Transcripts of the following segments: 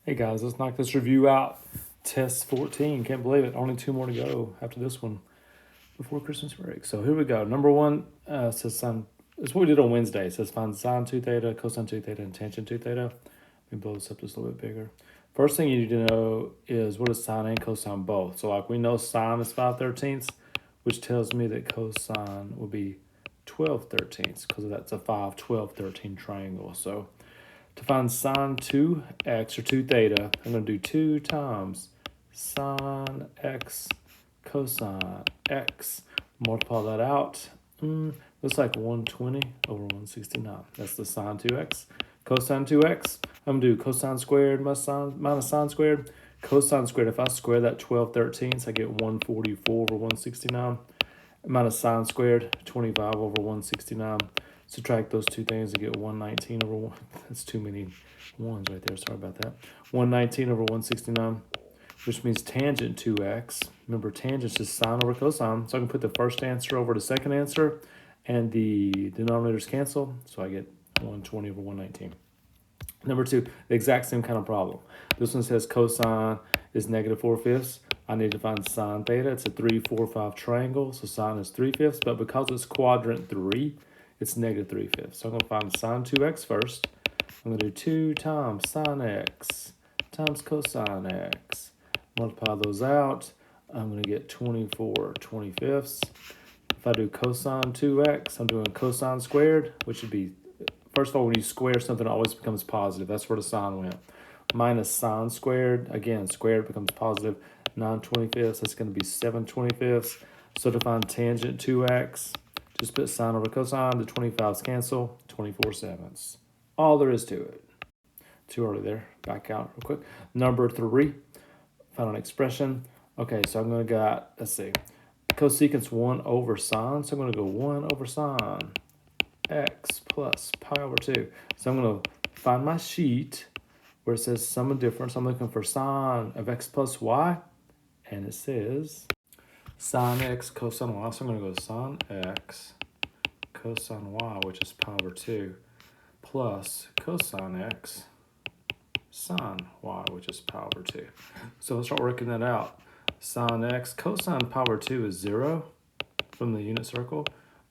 Hey guys, let's knock this review out. Test 14. Can't believe it. Only 2 more to go after this one before Christmas break. So here we go. Number one says sine. It's what we did on Wednesday. It says find sine 2 theta, cosine 2 theta, and tangent 2 theta. Let me blow this up just a little bit bigger. First thing you need to know is what is sine and cosine both. So like we know sine is 5/13, which tells me that cosine will be 12/13 because that's a 5, 12, 13 triangle. So to find sine 2x or 2 theta, I'm going to do 2 times sine x cosine x. Multiply that out. Looks like 120 over 169. That's the sine 2x. Cosine 2x, I'm going to do cosine squared minus sine squared. Cosine squared, if I square that 12/13, I get 144 over 169. Minus sine squared, 25 over 169. Subtract those two things to get 119 over 1. That's too many ones right there. Sorry about that. 119 over 169, which means tangent 2x. Remember, tangent is sine over cosine. So I can put the first answer over the second answer, and the denominators cancel. So I get 120 over 119. Number two, the exact same kind of problem. This one says cosine is negative 4/5. I need to find sine theta. It's a 3, 4, 5 triangle, so sine is 3/5. But because it's quadrant 3, it's negative 3/5. So I'm going to find sine 2x first. I'm going to do 2 times sine x times cosine x. Multiply those out. I'm going to get 24/25. If I do cosine 2x, I'm doing cosine squared, which would be, first of all, when you square something, it always becomes positive. That's where the sine went. Minus sine squared, again, squared becomes positive. 9/25, that's going to be 7/25. So to find tangent 2x, just put sine over cosine. The 25s cancel. 24/7. All there is to it. Too early there. Back out real quick. Number 3, found an expression. Okay, so I'm going to got, let's see, cosecant 1 over sine. So I'm going to go 1 over sine x plus pi over 2. So I'm going to find my sheet where it says sum of difference. I'm looking for sine of x plus y, and it says sine x cosine y. So I'm going to go sine x cosine y, which is pi over 2, plus cosine x sine y, which is pi over 2. So let's start working that out. Sine x cosine pi over 2 is 0 from the unit circle.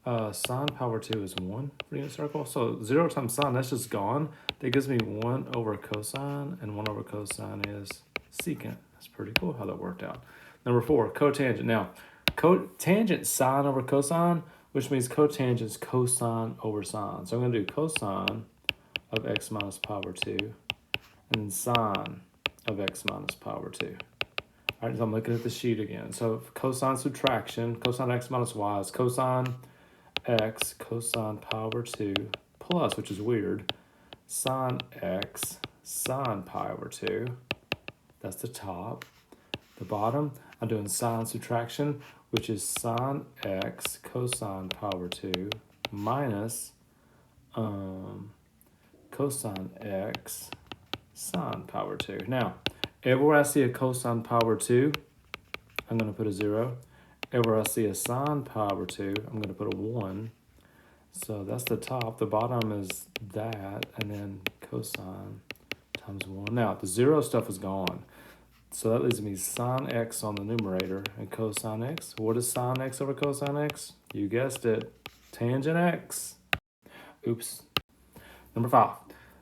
Sine pi over 2 is 1 for unit circle. So 0 times sine, that's just gone. That gives me 1 over cosine, and 1 over cosine is secant. That's pretty cool how that worked out. Number 4, cotangent. Now, cotangent sine over cosine, which means cotangent is cosine over sine. So I'm going to do cosine of x minus pi over 2, and then sine of x minus pi over 2. All right, so I'm looking at the sheet again. So cosine subtraction, cosine x minus y is cosine x cosine pi over 2 plus, which is weird, sine x sine pi over 2. That's the top. The bottom, I'm doing sine subtraction, which is sine x cosine pi over 2 minus cosine x sine pi over 2. Now, everywhere I see a cosine pi over 2, I'm going to put a 0. Everywhere I see a sine pi over 2, I'm going to put a 1. So that's the top. The bottom is that, and then cosine times 1. Now, the 0 stuff is gone. So that leaves me sine x on the numerator and cosine x. What is sine x over cosine x? You guessed it, tangent x. Oops. Number 5.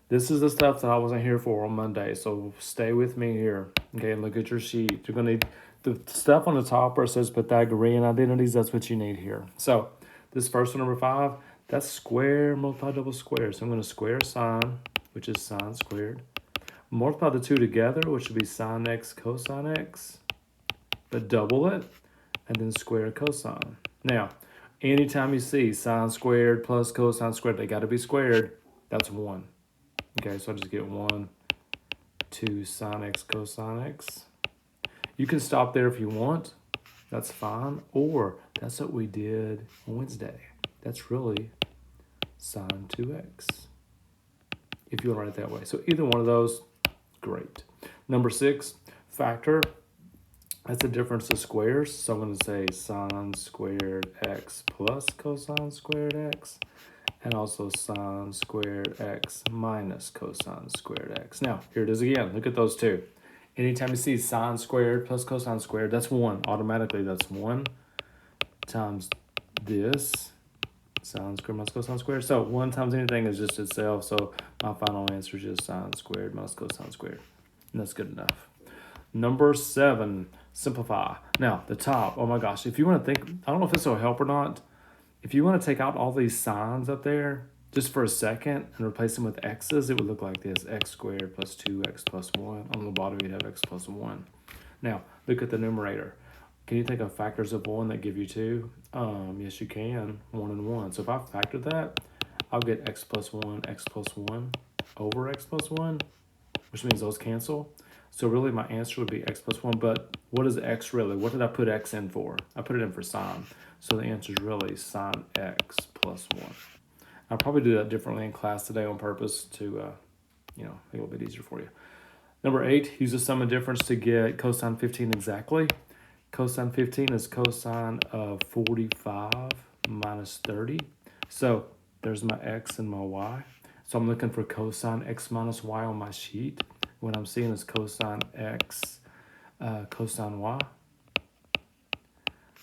This is the stuff that I wasn't here for on Monday, so stay with me here. Okay, look at your sheet. You're going to need the stuff on the top where it says Pythagorean identities. That's what you need here. So this first one, number 5, that's square multiply double square. So I'm going to square sine, which is sine squared. Multiply the 2 together, which would be sine x cosine x, but double it, and then square cosine. Now, anytime you see sine squared plus cosine squared, they got to be squared. That's 1. Okay, so I just get 1, 2 sine x cosine x. You can stop there if you want. That's fine. Or that's what we did on Wednesday. That's really sine 2x, if you want to write it that way. So either one of those, great. Number 6, factor. That's the difference of squares. So I'm going to say sine squared x plus cosine squared x. and also sine squared x minus cosine squared x. Now, here it is again. Look at those two. Anytime you see sine squared plus cosine squared, that's 1. Automatically, that's 1 times this, sine squared minus cosine squared. So 1 times anything is just itself. So my final answer is just sine squared minus cosine squared. And that's good enough. Number 7, simplify. Now, the top, oh my gosh, if you want to think, I don't know if this will help or not. If you want to take out all these signs up there just for a second and replace them with x's, it would look like this: x squared plus 2x plus 1. On the bottom, you'd have x plus 1. Now, look at the numerator. Can you think of factors of 1 that give you 2? Yes, you can. 1 and 1. So if I factor that, I'll get x plus 1 over x plus 1, which means those cancel. So really my answer would be x plus 1, but what is x really? What did I put x in for? I put it in for sine. So the answer is really sine x plus 1. I'll probably do that differently in class today on purpose to, make it a little bit easier for you. Number 8, use the sum and difference to get cosine 15 exactly. Cosine 15 is cosine of 45 minus 30. So there's my x and my y. So I'm looking for cosine x minus y on my sheet. What I'm seeing is cosine x, cosine y,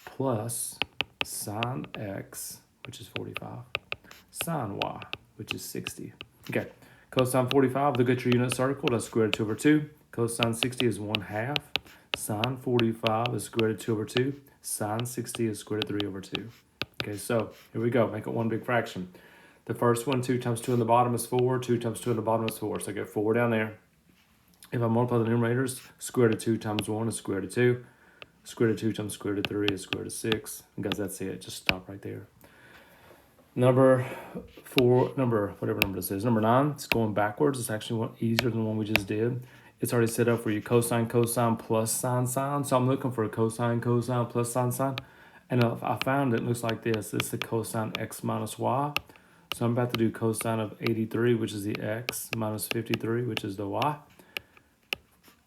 plus sine x, which is 45, sine y, which is 60. Okay, cosine 45, look at your unit circle, that's square root of 2 over 2. Cosine 60 is 1/2. Sine 45 is square root of 2 over 2. Sine 60 is square root of 3 over 2. Okay, so here we go, make it one big fraction. The first one, 2 times 2 in the bottom is 4, 2 times 2 in the bottom is 4, so I get 4 down there. If I multiply the numerators, square root of 2 times 1 is square root of 2. Square root of 2 times square root of 3 is square root of 6. And guys, that's it. Just stop right there. Number 4, whatever number this is. Number 9, it's going backwards. It's actually easier than the one we just did. It's already set up for you cosine plus sine. So I'm looking for a cosine plus sine. And I found it looks like this. It's the cosine x minus y. So I'm about to do cosine of 83, which is the x, minus 53, which is the y.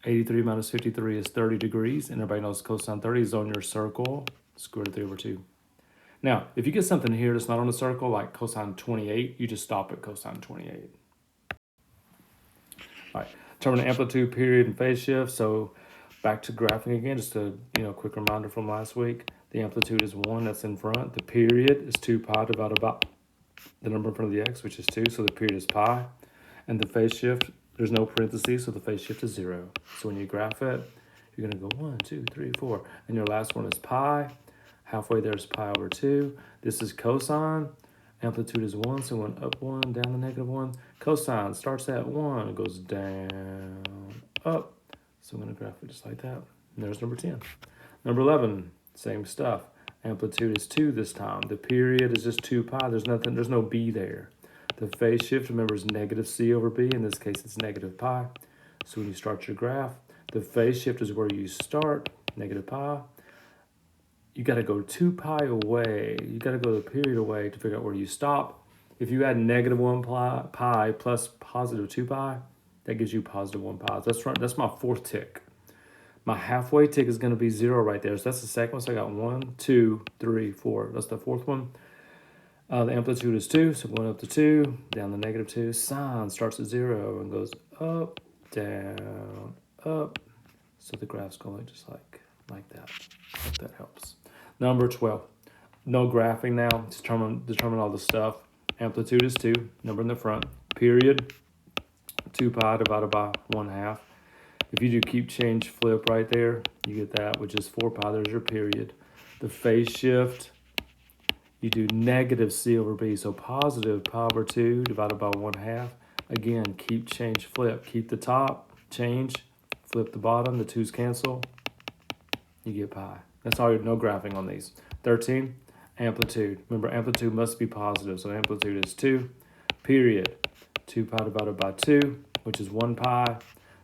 83 minus 53 is 30 degrees, and everybody knows cosine 30 is on your circle, square root of 3 over 2. Now, if you get something here that's not on the circle, like cosine 28, you just stop at cosine 28. All right, determine the amplitude, period, and phase shift. So back to graphing again, just a quick reminder from last week. The amplitude is 1, that's in front. The period is 2 pi divided by the number in front of the x, which is 2, so the period is pi. And the phase shift, there's no parentheses, so the phase shift is 0. So when you graph it, you're going to go 1, 2, 3, 4. And your last one is pi. Halfway there is pi over 2. This is cosine. Amplitude is 1, so going up 1, down the negative 1. Cosine starts at 1, it goes down, up. So I'm going to graph it just like that. And there's number 10. Number 11, same stuff. Amplitude is 2 this time. The period is just 2 pi. There's no b there. The phase shift, remember, is negative c over b. In this case, it's negative pi. So when you start your graph, the phase shift is where you start, negative pi. You got to go 2 pi away. You got to go the period away to figure out where you stop. If you add negative 1 pi plus positive 2 pi, that gives you positive 1 pi. That's right. That's my 4th tick. My halfway tick is going to be 0 right there. So that's the second one. So I got 1, 2, 3, 4. That's the 4th one. The amplitude is 2, so going up to 2, down to negative 2. Sine starts at 0 and goes up, down, up. So the graph's going just like that. Hope that helps. Number 12. No graphing now. Determine all the stuff. Amplitude is 2, number in the front. Period, 2 pi divided by 1/2. If you do keep change flip right there, you get that, which is 4 pi. There's your period. The phase shift, you do negative c over b, so positive pi over 2 divided by 1/2. Again, keep change flip. Keep the top, change, flip the bottom, the 2's cancel, you get pi. That's all, no graphing on these. 13, amplitude. Remember, amplitude must be positive, so amplitude is 2. Period, 2 pi divided by 2, which is 1 pi.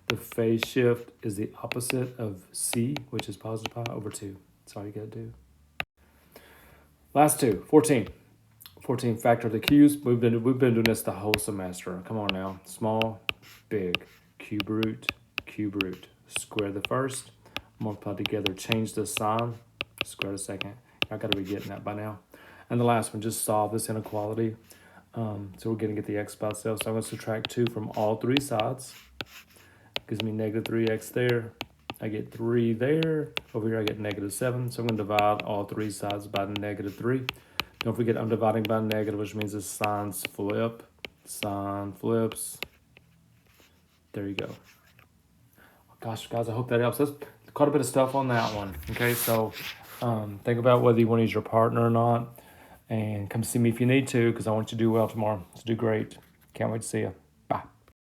The phase shift is the opposite of c, which is positive pi over 2. That's all you got to do. Last two, 14. 14, factor the cubes. We've been doing this the whole semester. Come on now. Small, big, cube root, square the first, multiply together, change the sign, square the second. I got to be getting that by now. And the last one, just solve this inequality. So we're going to get the x by itself. So I'm going to subtract 2 from all 3 sides. Gives me negative 3x there. I get 3 there. Over here I get negative 7. So I'm going to divide all 3 sides by negative 3. Don't forget I'm dividing by negative, which means the signs flip. Sign flips. There you go. Gosh, guys, I hope that helps. That's quite a bit of stuff on that one. Okay, so think about whether you want to use your partner or not. And come see me if you need to, because I want you to do well tomorrow. So do great. Can't wait to see you. Bye.